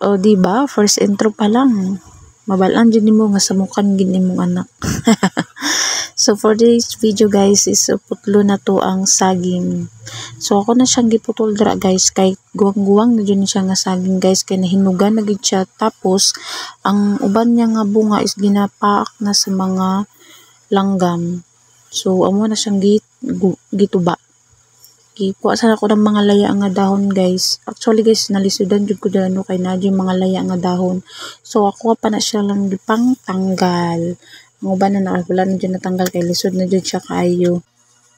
O diba, first intro pa lang. Mabalaan dyan mo nga samukan gini mong anak. So for this video guys is putlo na to ang saging. So ako na siyang giputol dira guys kay guwang-guwang na dyan siya nga saging guys kay nahinugan na gid siya. Tapos ang uban niya nga bunga is ginapaak na sa mga langgam. So amo na siyang gituba. Kuha sana ko ng mga laya nga dahon guys. Actually guys nalisudan jud ko dano kay nadyo mga laya nga dahon. So ako pa na siya lang gipang tanggal. Ang uban na wala na dyan natanggal kay lisod na dyan siya kaayo.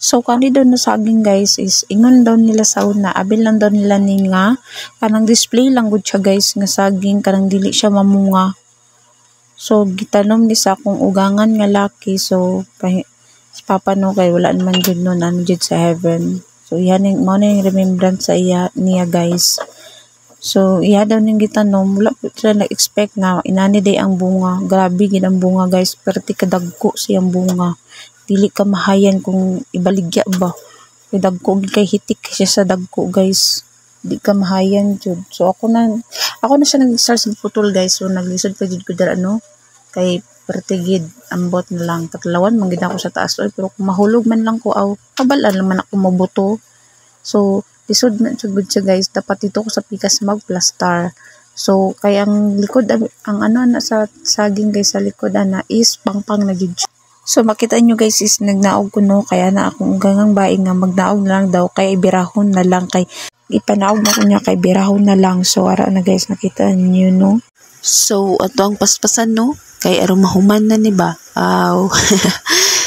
So kani daw na saging guys is ingon daw nila sa una. Abil lang daw nila ni nga kanang display lang gud siya guys nga saging kanang dili siya mamunga. So gitanom ni sa akong ugangan nga laki. So papa no kay wala naman jud nun ano jud sa heaven. So yan yung mo na yung remembrance sa niya guys. So iya daw ning gitanom wala po sila na-expect nga inani day ang bunga. Grabe gid ang bunga guys, perti kadagko siyang bunga. Dili ka mahayan kung ibaligya ba. Kay dagko gid kay hitik siya sa dagko guys. Di ka mahayan jud. So ako na siya nag-start sa putol guys. So naglisod pa jud ko dira ano kay pertigid ambot na lang katlawan man gid ako sa taas oy pero kung mahulog man lang ko aw kabalan naman ako mabuto. So lisod man sugod siya guys, dapat dito ko sa pikas magplastar. So kay ang likod ang ano na sa saging guys sa likod ana is pangpang na gid. So makita nyo guys is nagnaog ko no kaya na akong gangang baing nga magnaog lang daw kay birahon na lang kay ipanaog na ko niya kay birahon na lang. So ara na guys nakita niyo no. So ato ang paspasan no kay aron mahuman na ni ba.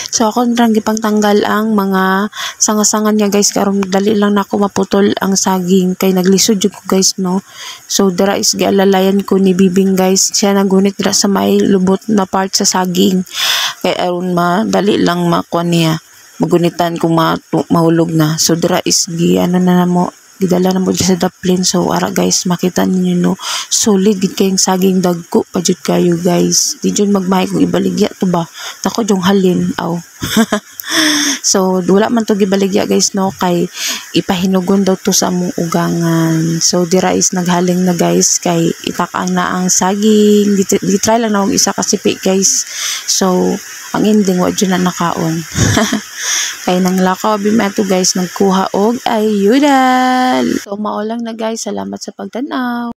So ako nang gipang tanggal ang mga sanga-sangan niya guys karon dali lang nako maputol ang saging kay naglisod jud ko guys no. So dira is gialalayan ko ni Bibing guys, siya nagunit dira sa may lubot na part sa saging kay aron dali lang makuha niya magunitan kung mahulog na. So dira is ano na namo gidala na mo sa daplin. So ara guys makita ninyo no solid gid kayong saging dagko pa jud kayo guys. Di jud magmahay kung ibaligya to ba tako jong halin aw. So wala man to gibaligya guys no kay ipahinugon daw to sa among ugangan. So dira is naghaling na guys kay itakang na ang saging. Di try lang na og isa ka sipi guys. So ang ending wa jud na nakaon. Kay nang lakaw bimato guys nagkuha og ayuda. So mao lang na guys, salamat sa pagtan-aw.